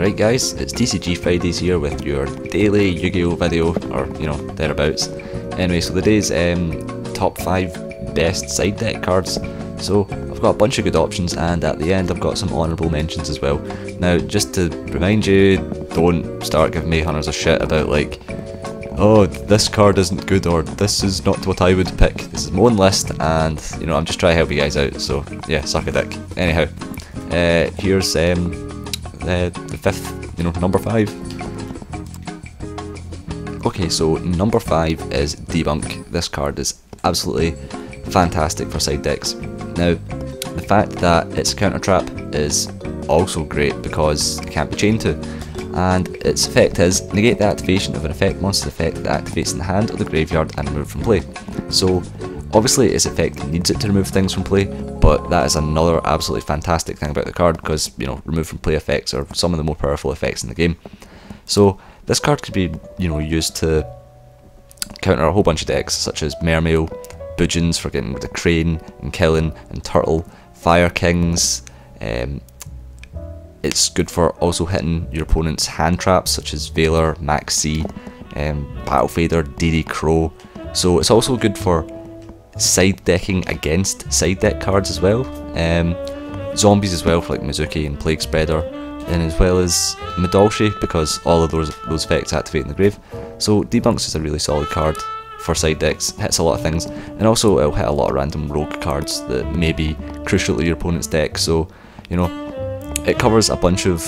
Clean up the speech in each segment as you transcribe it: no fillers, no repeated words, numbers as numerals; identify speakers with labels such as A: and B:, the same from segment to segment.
A: Alright guys, it's TCG Fridays here with your daily Yu-Gi-Oh video, or thereabouts. Anyway, so today's top 5 best side deck cards. So I've got a bunch of good options, and at the end I've got some honourable mentions as well. Now, just to remind you, don't start giving me hunters of shit about like, oh, this card isn't good, or this is not what I would pick. This is my own list, and I'm just trying to help you guys out, so yeah, suck a dick. Anyhow, here's the fifth, number 5. Okay, so number 5 is Debunk. This card is absolutely fantastic for side decks. Now, the fact that it's a counter trap is also great because it can't be chained to, and its effect is negate the activation of an effect monster effect that activates in the hand or the graveyard and removed from play. So obviously its effect needs it to remove things from play, but that is another absolutely fantastic thing about the card because, remove from play effects are some of the more powerful effects in the game. So this card could be, used to counter a whole bunch of decks such as Mermail, Budgeons for getting rid of Crane and Killing and Turtle, Fire Kings. It's good for also hitting your opponent's hand traps such as Veiler, Max C, Battle Fader, DD Crow. So it's also good for side decking against side deck cards as well. Zombies as well for like Mizuki and Plague Spreader, and as well as Madolche because all of those effects activate in the grave. So Debunk's is a really solid card for side decks, hits a lot of things, and also it'll hit a lot of random rogue cards that may be crucial to your opponent's deck. So it covers a bunch of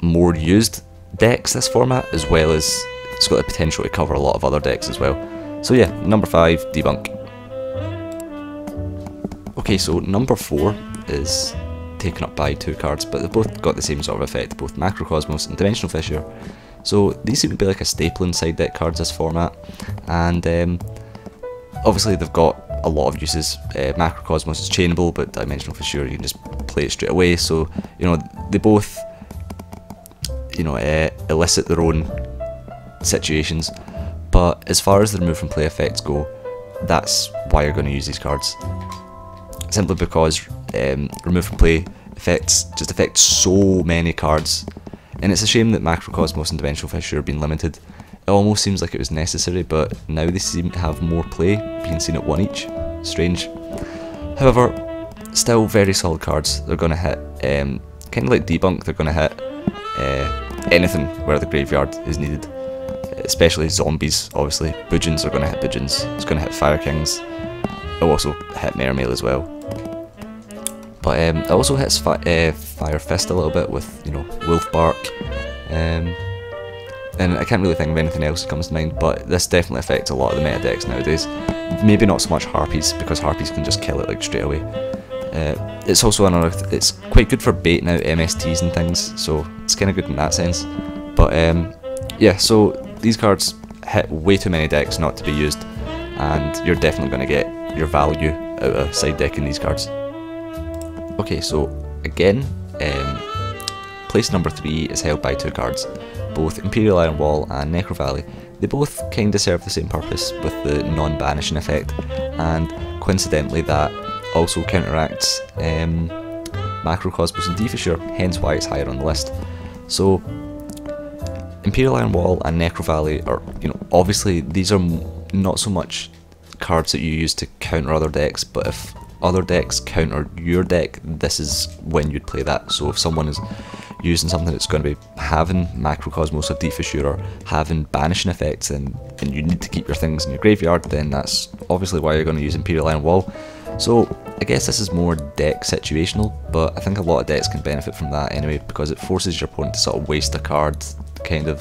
A: more used decks, this format, as well as it's got the potential to cover a lot of other decks as well. So yeah, number 5, Debunk. Okay, so number 4 is taken up by 2 cards, but they've both got the same sort of effect, both Macrocosmos and Dimensional Fissure. So these seem to be like a staple in side deck cards, this format, and obviously they've got a lot of uses. Macrocosmos is chainable, but Dimensional Fissure you can just play it straight away, so they both elicit their own situations. But as far as the remove from play effects go, that's why you're going to use these cards. Simply because remove from play effects just affect so many cards, and it's a shame that Macrocosmos and Dimensional Fissure have been limited. It almost seems like it was necessary, but now they seem to have more play, being seen at 1 each. Strange. However, still very solid cards. They're going to hit, kind of like Debunk, they're going to hit anything where the graveyard is needed. Especially zombies, obviously. Budgeons are going to hit Budgeons. It's going to hit Fire Kings. It'll also hit Mermail as well. But it also hits Fire Fist a little bit with, Wolf Bark. And I can't really think of anything else that comes to mind, but this definitely affects a lot of the meta decks nowadays. Maybe not so much Harpies, because Harpies can just kill it like straight away. It's also it's quite good for baiting out MSTs and things, so it's kind of good in that sense. But yeah, so these cards hit way too many decks not to be used, and you're definitely going to get your value out of side decking these cards. Okay, so again, place number 3 is held by 2 cards, both Imperial Iron Wall and Necro Valley. They both kinda serve the same purpose with the non-banishing effect, and coincidentally that also counteracts Macrocosmos and Defissure, hence why it's higher on the list. So Imperial Iron Wall and Necro Valley are, obviously these are not so much cards that you use to counter other decks, but if other decks counter your deck, this is when you'd play that. So if someone is using something that's going to be having Macrocosmos or Defissure or having banishing effects, and you need to keep your things in your graveyard, then that's obviously why you're going to use Imperial Iron Wall. So I guess this is more deck situational, but I think a lot of decks can benefit from that anyway, because it forces your opponent to sort of waste a card, kind of.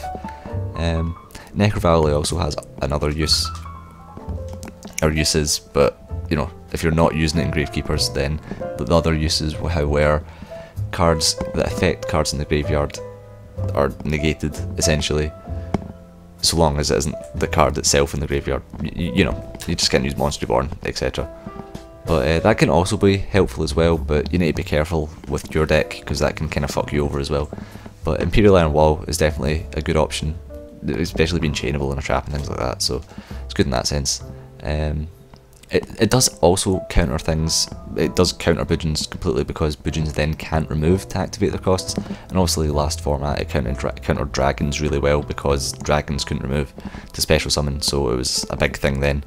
A: Necro Valley also has another use, or uses, but if you're not using it in Gravekeepers, then the other uses where cards that affect cards in the graveyard are negated, essentially, so long as it isn't the card itself in the graveyard. You just can't use Monster Reborn, etc. But that can also be helpful as well, but you need to be careful with your deck, because that can kind of fuck you over as well. But Imperial Iron Wall is definitely a good option, especially being chainable in a trap and things like that, so it's good in that sense. It does also counter things. It does counter Bujins completely, because Bujins then can't remove to activate their costs. And obviously last format it countered dragons really well, because dragons couldn't remove to special summon, so it was a big thing then.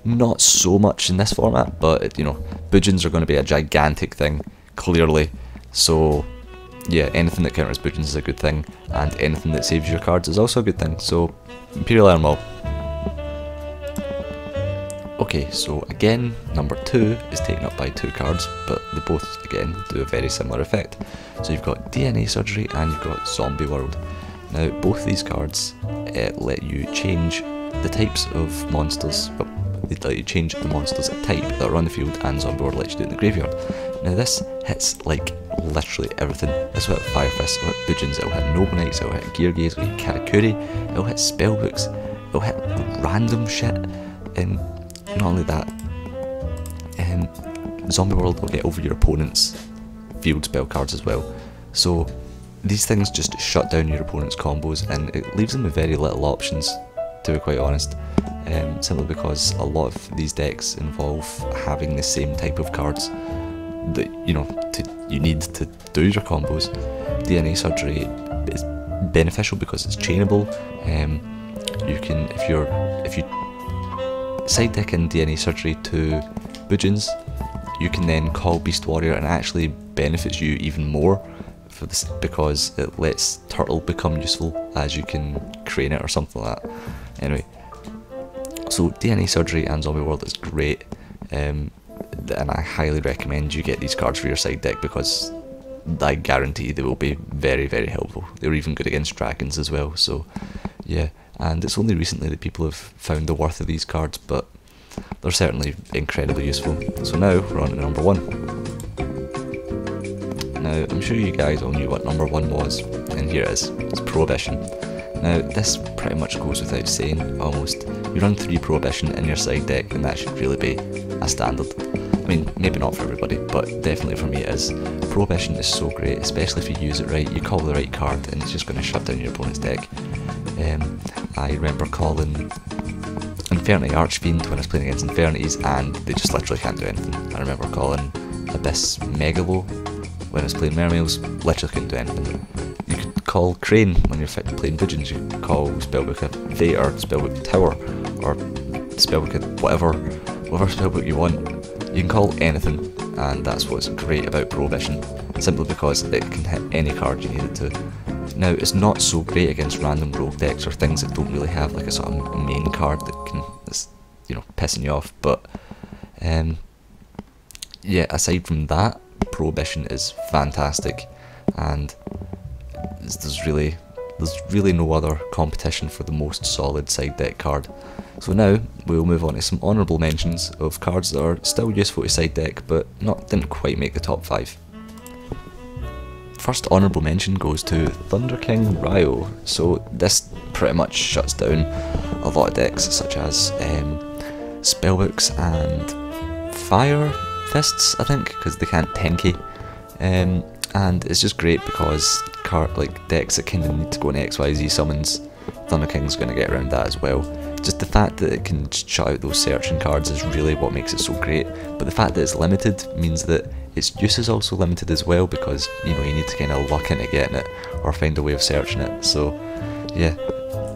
A: Not so much in this format, but you know, Bujins are going to be a gigantic thing, clearly. So yeah, anything that counters Bujins is a good thing, and anything that saves your cards is also a good thing. So Imperial Iron Wall. Okay, so again, number 2 is taken up by 2 cards, but they both, again, do a very similar effect. So you've got DNA Surgery and you've got Zombie World. Now, both these cards let you change the types of monsters, well, they let you change the monsters type that are on the field, and Zombie World lets you do it in the graveyard. Now this hits like literally everything. This will hit Fire Fist, it'll hit Bujins, it'll hit Noble Knights, it'll hit Gear Gaze, it'll hit Karakuri, it'll hit Spellbooks, it'll hit random shit, and not only that, Zombie World will get over your opponent's field spell cards as well. So these things just shut down your opponent's combos, and it leaves them with very little options, to be quite honest. Simply because a lot of these decks involve having the same type of cards that you need to do your combos. DNA Surgery is beneficial because it's chainable. You can, if you side deck in DNA Surgery to Bujins, you can then call Beast Warrior, and it actually benefits you even more for this, because it lets Turtle become useful as you can crane it or something like that. Anyway, so DNA Surgery and Zombie World is great, and I highly recommend you get these cards for your side deck, because I guarantee they will be very, very helpful. They're even good against dragons as well, so yeah. And it's only recently that people have found the worth of these cards, but they're certainly incredibly useful. So now we're on to number 1. Now, I'm sure you guys all knew what number 1 was, and here it is. It's Prohibition. Now, this pretty much goes without saying, almost. You run 3 Prohibition in your side deck, and that should really be a standard. I mean, maybe not for everybody, but definitely for me it is. Prohibition is so great, especially if you use it right. You call the right card, and it's just going to shut down your opponent's deck. I remember calling Infernity Archfiend when I was playing against Infernities, and they just literally can't do anything. I remember calling Abyss Megalo when I was playing Mermails, literally couldn't do anything. You could call Crane when you're playing Bujins, you could call Spellbook Vader, Spellbook Tower, or Spellbook whatever spellbook you want. You can call anything, and that's what's great about Prohibition, simply because it can hit any card you need it to. Now, it's not so great against random rogue decks or things that don't really have like a sort of main card that's pissing you off, but yeah, aside from that, Prohibition is fantastic, and there's really no other competition for the most solid side deck card. So now we'll move on to some honourable mentions of cards that are still useful to side deck, but didn't quite make the top 5. First honourable mention goes to Thunder King Ryo. So this pretty much shuts down a lot of decks such as Spellbooks and Fire Fists, I think, because they can't Tenki. And it's just great because decks that kind of need to go in XYZ summons, Thunder King's going to get around that as well. Just the fact that it can shut out those searching cards is really what makes it so great, but the fact that it's limited means that its use is also limited as well, because you need to kind of luck into getting it or find a way of searching it. So yeah,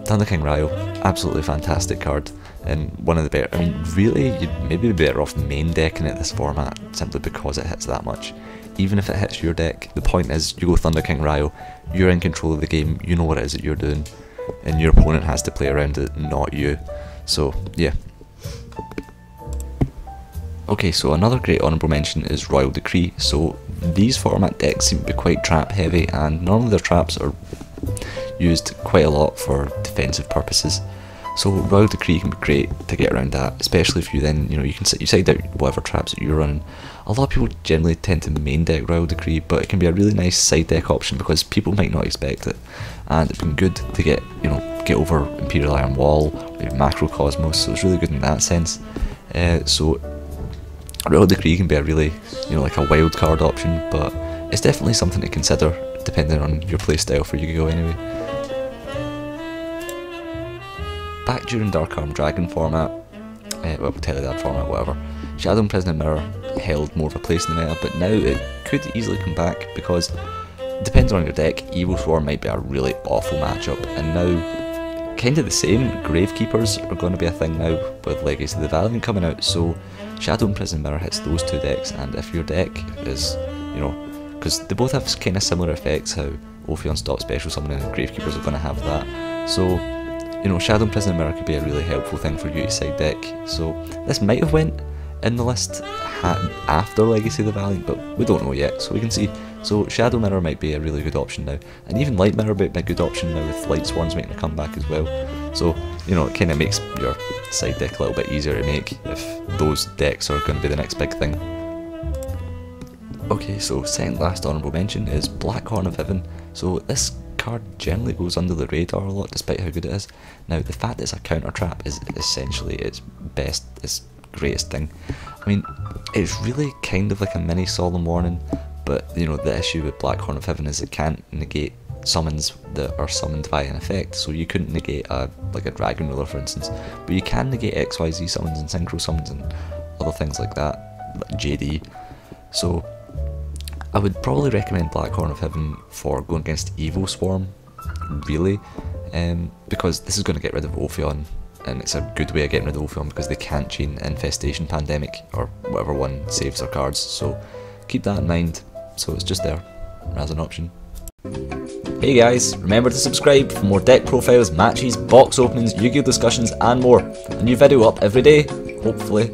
A: Thunder King Ryo, absolutely fantastic card, and one of the better. I mean, really, you'd maybe be better off main decking it this format, simply because it hits that much. Even if it hits your deck, the point is you go Thunder King Ryo, you're in control of the game, you know what it is that you're doing, and your opponent has to play around it, not you. So yeah. Okay, so another great honourable mention is Royal Decree. So these format decks seem to be quite trap heavy, and normally their traps are used quite a lot for defensive purposes. So Royal Decree can be great to get around that, especially if you then, you side out whatever traps that you're running. A lot of people generally tend to main deck Royal Decree, but it can be a really nice side deck option because people might not expect it, and it's been good to get over Imperial Iron Wall, maybe Macrocosmos, so it's really good in that sense. So Royal Decree can be a really, like a wild card option, but it's definitely something to consider depending on your playstyle for Yu-Gi-Oh anyway. Back during Dark Arm Dragon format, well, Teledad format, whatever, Shadow Imprisoned Mirror held more of a place in the meta, but now it could easily come back because, depending on your deck, Evo Swarm might be a really awful matchup, and now, kind of the same, Gravekeepers are going to be a thing now with Legacy of the Valiant coming out, so Shadow Imprisoned Mirror hits those two decks, and if your deck is, you know, because they both have kind of similar effects, how Ophion Stop Special Summoning and Gravekeepers are going to have that, so, you know, Shadow Imprisoned Mirror could be a really helpful thing for you to side deck, so this might have went in the list after Legacy of the Valiant, but we don't know yet, so we can see. So Shadow Mirror might be a really good option now, and even Light Mirror might be a good option now with Light Swarms making a comeback as well. So, you know, it kind of makes your side deck a little bit easier to make if those decks are going to be the next big thing. Okay, so second last honourable mention is Black Horn of Heaven. So this card generally goes under the radar a lot despite how good it is. Now the fact that it's a counter trap is essentially its greatest thing. I mean, it's really kind of like a mini Solemn Warning, but you know, the issue with Black Horn of Heaven is it can't negate summons that are summoned via an effect, so you couldn't negate like a Dragon Ruler for instance, but you can negate XYZ summons and Synchro summons and other things like that, like JD. So I would probably recommend Black Horn of Heaven for going against Evo Swarm, really, because this is going to get rid of Ophion, and it's a good way of getting rid of Ophion because they can't chain Infestation Pandemic or whatever one saves their cards, so keep that in mind. So it's just there as an option. Hey guys, remember to subscribe for more deck profiles, matches, box openings, Yu-Gi-Oh discussions and more. A new video up every day, hopefully.